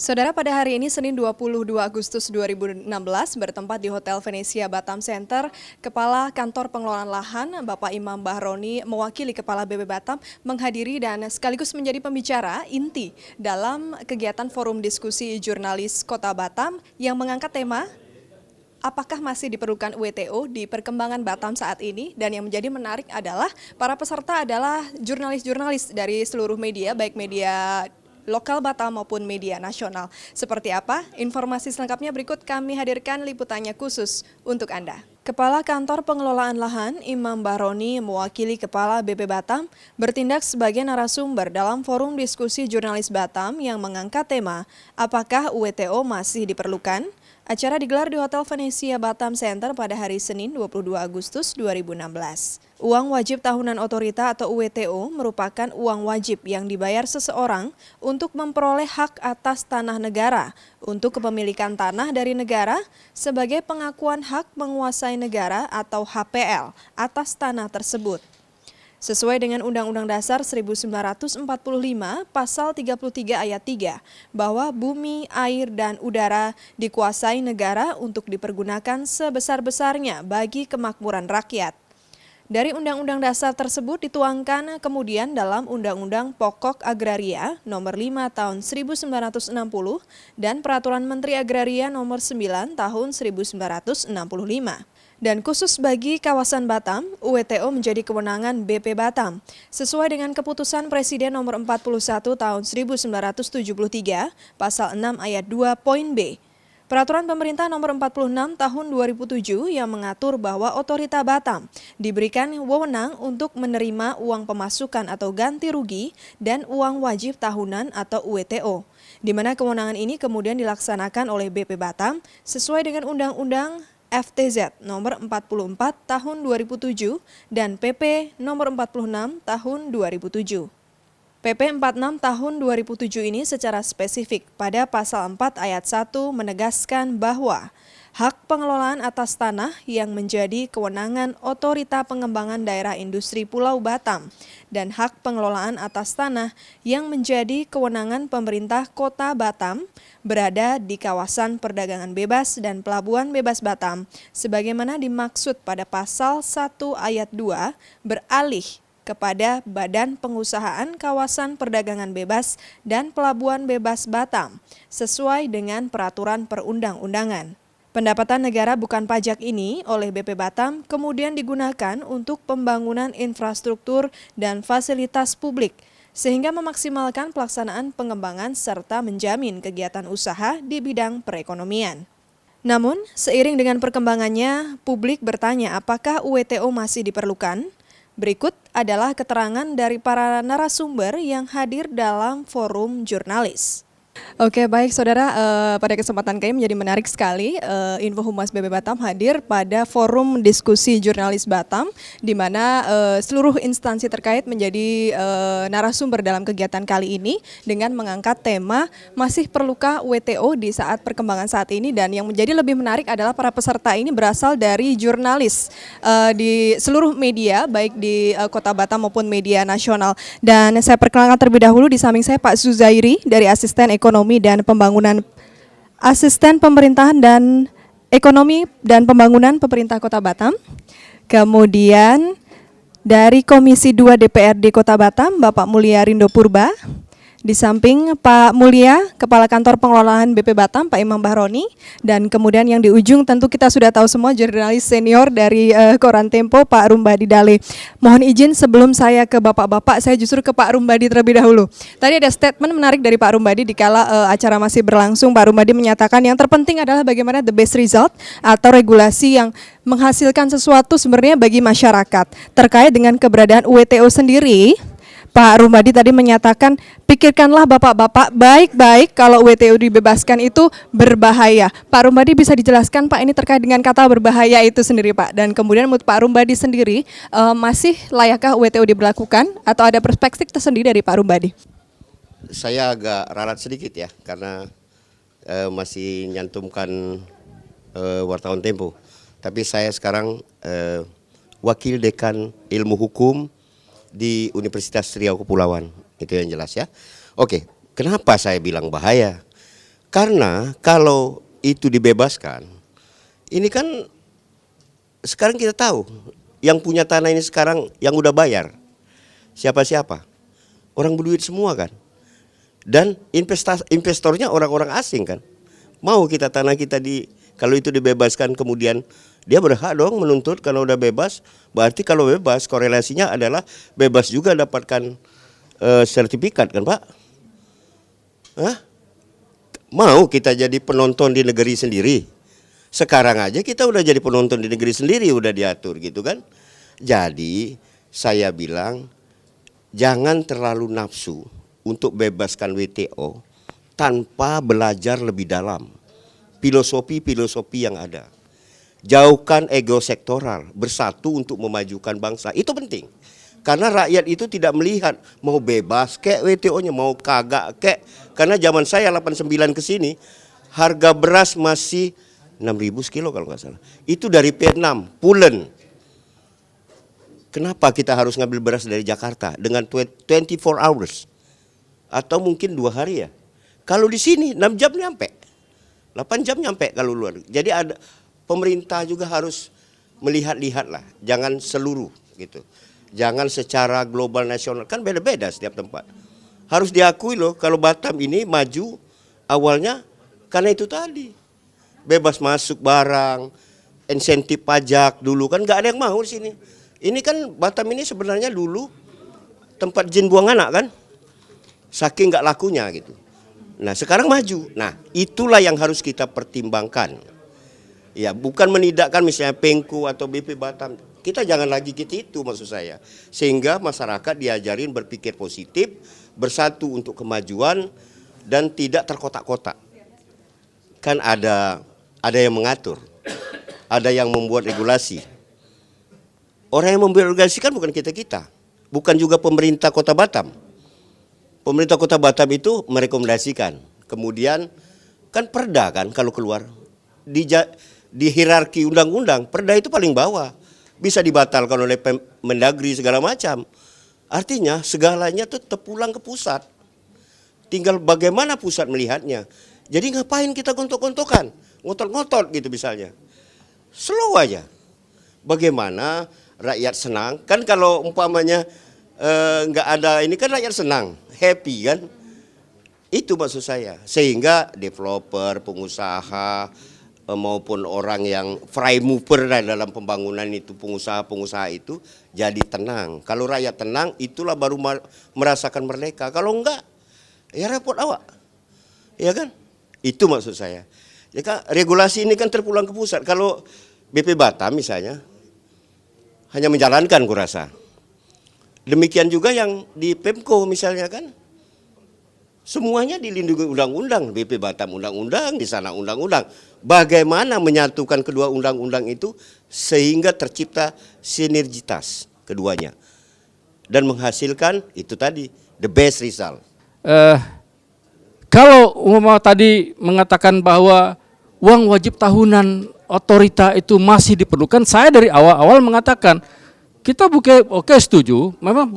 Saudara, pada hari ini Senin 22 Agustus 2016 bertempat di Hotel Venesia Batam Center, Kepala Kantor Pengelolaan Lahan Bapak Imam Bahroni mewakili Kepala BB Batam menghadiri dan sekaligus menjadi pembicara inti dalam kegiatan forum diskusi jurnalis Kota Batam yang mengangkat tema apakah masih diperlukan UWTO di perkembangan Batam saat ini, dan yang menjadi menarik adalah para peserta adalah jurnalis-jurnalis dari seluruh media, baik media lokal Batam maupun media nasional. Seperti apa? Informasi selengkapnya berikut kami hadirkan liputannya khusus untuk Anda. Kepala Kantor Pengelolaan Lahan Imam Bahroni mewakili Kepala BP Batam bertindak sebagai narasumber dalam forum diskusi jurnalis Batam yang mengangkat tema apakah UWTO masih diperlukan? Acara digelar di Hotel Venesia Batam Center pada hari Senin 22 Agustus 2016. Uang wajib tahunan otorita atau UWTO merupakan uang wajib yang dibayar seseorang untuk memperoleh hak atas tanah negara untuk kepemilikan tanah dari negara sebagai pengakuan hak menguasai negara atau HPL atas tanah tersebut. Sesuai dengan Undang-Undang Dasar 1945 Pasal 33 Ayat 3 bahwa bumi, air, dan udara dikuasai negara untuk dipergunakan sebesar-besarnya bagi kemakmuran rakyat. Dari Undang-Undang Dasar tersebut dituangkan kemudian dalam Undang-Undang Pokok Agraria Nomor 5 Tahun 1960 dan Peraturan Menteri Agraria Nomor 9 Tahun 1965. Dan khusus bagi kawasan Batam, UWTO menjadi kewenangan BP Batam, sesuai dengan keputusan Presiden nomor 41 tahun 1973, pasal 6 ayat 2 poin B. Peraturan Pemerintah nomor 46 tahun 2007 yang mengatur bahwa Otorita Batam diberikan wewenang untuk menerima uang pemasukan atau ganti rugi dan uang wajib tahunan atau UWTO, di mana kewenangan ini kemudian dilaksanakan oleh BP Batam sesuai dengan Undang-Undang FTZ nomor 44 tahun 2007 dan PP nomor 46 tahun 2007. PP 46 tahun 2007 ini secara spesifik pada pasal 4 ayat 1 menegaskan bahwa hak pengelolaan atas tanah yang menjadi kewenangan Otorita Pengembangan Daerah Industri Pulau Batam dan hak pengelolaan atas tanah yang menjadi kewenangan pemerintah Kota Batam berada di kawasan perdagangan bebas dan pelabuhan bebas Batam sebagaimana dimaksud pada pasal 1 ayat 2 beralih kepada Badan Pengusahaan Kawasan Perdagangan Bebas dan Pelabuhan Bebas Batam sesuai dengan peraturan perundang-undangan. Pendapatan negara bukan pajak ini oleh BP Batam kemudian digunakan untuk pembangunan infrastruktur dan fasilitas publik sehingga memaksimalkan pelaksanaan pengembangan serta menjamin kegiatan usaha di bidang perekonomian. Namun, seiring dengan perkembangannya, publik bertanya apakah UWTO masih diperlukan? Berikut adalah keterangan dari para narasumber yang hadir dalam forum jurnalis. Oke, baik saudara, pada kesempatan kami menjadi menarik sekali Info Humas BB Batam hadir pada forum diskusi jurnalis Batam di mana seluruh instansi terkait menjadi narasumber dalam kegiatan kali ini dengan mengangkat tema masih perlukah WTO di saat perkembangan saat ini, dan yang menjadi lebih menarik adalah para peserta ini berasal dari jurnalis di seluruh media baik di Kota Batam maupun media nasional. Dan saya perkenalkan terlebih dahulu, di samping saya Pak Zuzairi dari Asisten Ekonomi dan Pembangunan, Asisten Pemerintahan dan Ekonomi dan Pembangunan Pemerintah Kota Batam. Kemudian dari Komisi 2 DPRD Kota Batam, Bapak Mulia Rindo Purba. Di samping Pak Mulia, Kepala Kantor Pengelolaan BP Batam, Pak Imam Bahroni. Dan kemudian yang di ujung tentu kita sudah tahu semua, jurnalis senior dari Koran Tempo, Pak Rumbadi Dale. Mohon izin sebelum saya ke Bapak-Bapak, saya justru ke Pak Rumbadi terlebih dahulu. Tadi ada statement menarik dari Pak Rumbadi dikala acara masih berlangsung. Pak Rumbadi menyatakan yang terpenting adalah bagaimana the best result atau regulasi yang menghasilkan sesuatu sebenarnya bagi masyarakat. Terkait dengan keberadaan UWTO sendiri, Pak Rumbadi tadi menyatakan, pikirkanlah Bapak-Bapak baik-baik kalau WTO dibebaskan itu berbahaya. Pak Rumbadi bisa dijelaskan Pak ini terkait dengan kata berbahaya itu sendiri Pak. Dan kemudian menurut Pak Rumbadi sendiri masih layakkah WTO diberlakukan atau ada perspektif tersendiri dari Pak Rumbadi? Saya agak ralat sedikit ya karena masih nyantumkan wartawan Tempo. Tapi saya sekarang wakil dekan ilmu hukum di Universitas Riau Kepulauan, itu yang jelas ya. Oke, kenapa saya bilang bahaya? Karena kalau itu dibebaskan, ini kan sekarang kita tahu yang punya tanah ini sekarang yang udah bayar siapa-siapa, orang berduit semua kan, dan investornya orang-orang asing kan. Mau kita tanah kita kalau itu dibebaskan kemudian dia berhak dong menuntut. Kalau udah bebas, berarti kalau bebas korelasinya adalah bebas juga dapatkan sertifikat kan Pak? Hah? Mau kita jadi penonton di negeri sendiri? Sekarang aja kita udah jadi penonton di negeri sendiri, udah diatur gitu kan. Jadi saya bilang jangan terlalu nafsu untuk bebaskan WTO tanpa belajar lebih dalam filosofi-filosofi yang ada. Jauhkan ego sektoral, bersatu untuk memajukan bangsa. Itu penting. Karena rakyat itu tidak melihat mau bebas kek WTO-nya, mau kagak kek. Karena zaman saya 89 ke sini harga beras masih 6.000 sekilo kalau nggak salah. Itu dari Vietnam, pulen. Kenapa kita harus ngambil beras dari Jakarta dengan 24 hours? Atau mungkin 2 hari ya. Kalau di sini 6 jam nyampe. 8 jam nyampe kalau luar. Jadi ada pemerintah juga harus melihat-lihat lah. Jangan seluruh gitu. Jangan secara global nasional. Kan beda-beda setiap tempat. Harus diakui loh kalau Batam ini maju awalnya karena itu tadi. Bebas masuk barang, insentif pajak dulu kan nggak ada yang mau di sini. Ini kan Batam ini sebenarnya dulu tempat jin buang anak kan, saking nggak lakunya gitu. Nah sekarang maju. Nah itulah yang harus kita pertimbangkan. Ya bukan menidakkan misalnya Pengku atau BP Batam. Kita jangan lagi gitu itu maksud saya. Sehingga masyarakat diajarin berpikir positif, bersatu untuk kemajuan dan tidak terkotak-kotak. Kan ada yang mengatur, ada yang membuat regulasi. Orang yang membuat regulasi kan bukan kita-kita, bukan juga pemerintah Kota Batam. Pemerintah Kota Batam itu merekomendasikan, kemudian kan perda kan kalau keluar di hierarki undang-undang, perda itu paling bawah, bisa dibatalkan oleh Mendagri segala macam. Artinya segalanya tuh terpulang ke pusat. Tinggal bagaimana pusat melihatnya. Jadi ngapain kita gontok-gontokan, ngotot-ngotot gitu misalnya. Slow aja. Bagaimana rakyat senang? Kan kalau umpamanya nggak ada ini kan rakyat senang, happy kan? Itu maksud saya. Sehingga developer, pengusaha maupun orang yang free mover dalam pembangunan itu, pengusaha-pengusaha itu jadi tenang. Kalau rakyat tenang, itulah baru merasakan merdeka. Kalau enggak, ya repot awak. Ya kan? Itu maksud saya. Ya kan, regulasi ini kan terpulang ke pusat. Kalau BP Batam misalnya hanya menjalankan kurasa. Demikian juga yang di Pemko misalnya kan. Semuanya dilindungi undang-undang. BP Batam undang-undang, di sana undang-undang. Bagaimana menyatukan kedua undang-undang itu sehingga tercipta sinergitas keduanya. Dan menghasilkan itu tadi, the best result. Kalau umpama tadi mengatakan bahwa uang wajib tahunan otorita itu masih diperlukan, saya dari awal-awal mengatakan kita oke setuju, memang,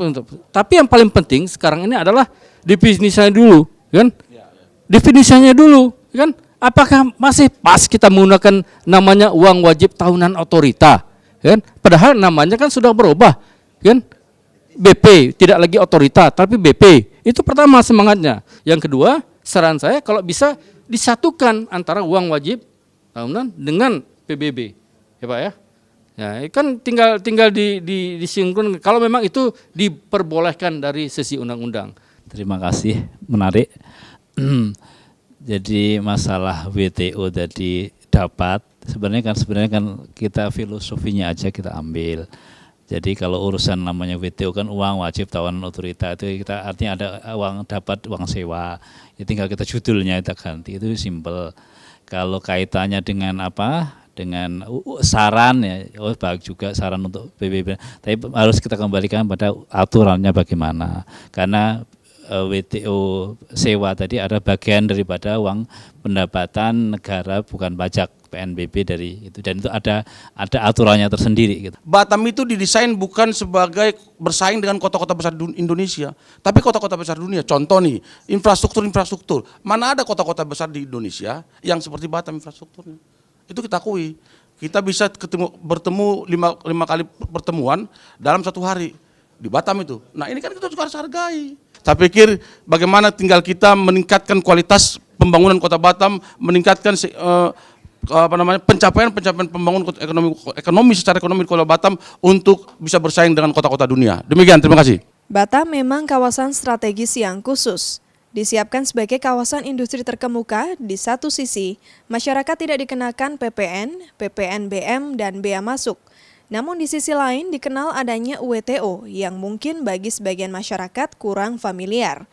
tapi yang paling penting sekarang ini adalah definisinya dulu, kan? Definisinya dulu, kan? Apakah masih pas kita menggunakan namanya uang wajib tahunan otorita, kan? Padahal namanya kan sudah berubah, kan? BP tidak lagi otorita, tapi BP. Itu pertama semangatnya. Yang kedua, saran saya kalau bisa disatukan antara uang wajib tahunan dengan PBB, ya Pak ya. Ya kan tinggal disinkron kalau memang itu diperbolehkan dari sisi undang-undang. Terima kasih, menarik. Jadi masalah WTO tadi dapat sebenarnya kan kita filosofinya aja kita ambil. Jadi kalau urusan namanya WTO kan uang wajib tahunan otorita itu kita artinya ada dapat uang sewa. Ya tinggal kita judulnya kita ganti, itu simple. Kalau kaitannya dengan apa? Dengan saran ya, baik juga saran untuk PBB. Tapi harus kita kembalikan pada aturannya bagaimana. Karena WTO sewa tadi ada bagian daripada uang pendapatan negara bukan pajak PNBP dari itu, dan itu ada aturannya tersendiri gitu. Batam itu didesain bukan sebagai bersaing dengan kota-kota besar Indonesia, tapi kota-kota besar dunia. Contoh nih, infrastruktur. Mana ada kota-kota besar di Indonesia yang seperti Batam infrastrukturnya? Itu kita akui. Kita bisa bertemu lima kali pertemuan dalam 1 hari di Batam itu. Nah ini kan kita juga harus hargai. Saya pikir bagaimana tinggal kita meningkatkan kualitas pembangunan Kota Batam, meningkatkan pencapaian pembangunan ekonomi secara ekonomi di Kota Batam untuk bisa bersaing dengan kota-kota dunia. Demikian, terima kasih. Batam memang kawasan strategis yang khusus. Disiapkan sebagai kawasan industri terkemuka, di satu sisi, masyarakat tidak dikenakan PPN, PPNBM, dan bea masuk. Namun di sisi lain dikenal adanya UWTO yang mungkin bagi sebagian masyarakat kurang familiar.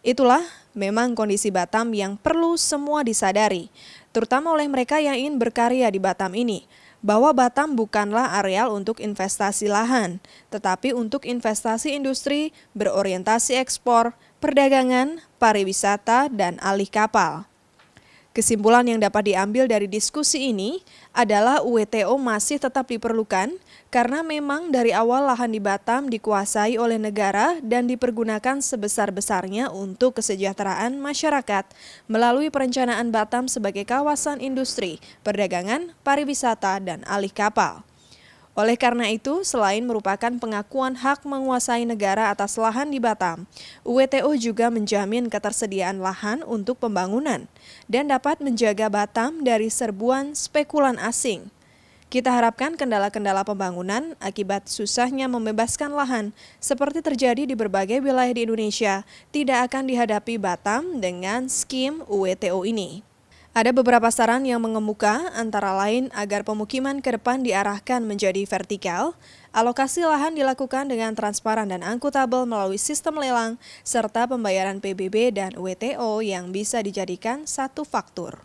Itulah memang kondisi Batam yang perlu semua disadari, terutama oleh mereka yang ingin berkarya di Batam ini, bahwa Batam bukanlah areal untuk investasi lahan, tetapi untuk investasi industri berorientasi ekspor, perdagangan, pariwisata, dan alih kapal. Kesimpulan yang dapat diambil dari diskusi ini adalah UWTO masih tetap diperlukan karena memang dari awal lahan di Batam dikuasai oleh negara dan dipergunakan sebesar-besarnya untuk kesejahteraan masyarakat melalui perencanaan Batam sebagai kawasan industri, perdagangan, pariwisata, dan alih kapal. Oleh karena itu, selain merupakan pengakuan hak menguasai negara atas lahan di Batam, UWTO juga menjamin ketersediaan lahan untuk pembangunan dan dapat menjaga Batam dari serbuan spekulan asing. Kita harapkan kendala-kendala pembangunan akibat susahnya membebaskan lahan seperti terjadi di berbagai wilayah di Indonesia tidak akan dihadapi Batam dengan skim UWTO ini. Ada beberapa saran yang mengemuka, antara lain agar pemukiman ke depan diarahkan menjadi vertikal, alokasi lahan dilakukan dengan transparan dan akuntabel melalui sistem lelang, serta pembayaran PBB dan UWTO yang bisa dijadikan satu faktur.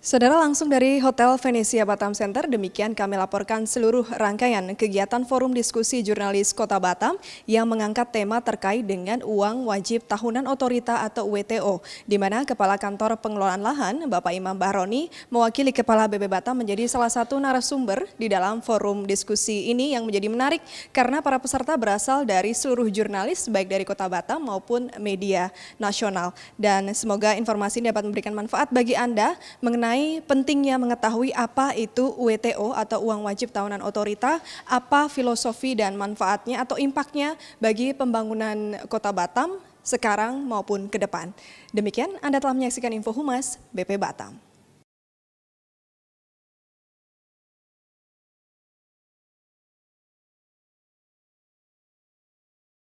Saudara, langsung dari Hotel Venezia Batam Center, demikian kami laporkan seluruh rangkaian kegiatan Forum Diskusi Jurnalis Kota Batam yang mengangkat tema terkait dengan uang wajib tahunan otorita atau UWTO, di mana Kepala Kantor Pengelolaan Lahan, Bapak Imam Bahroni, mewakili Kepala BB Batam menjadi salah satu narasumber di dalam forum diskusi ini yang menjadi menarik karena para peserta berasal dari seluruh jurnalis, baik dari Kota Batam maupun media nasional. Dan semoga informasi ini dapat memberikan manfaat bagi Anda mengenai pentingnya mengetahui apa itu UWTO atau uang wajib tahunan otorita, apa filosofi dan manfaatnya atau impaknya bagi pembangunan Kota Batam sekarang maupun ke depan. Demikian Anda telah menyaksikan Info Humas BP Batam.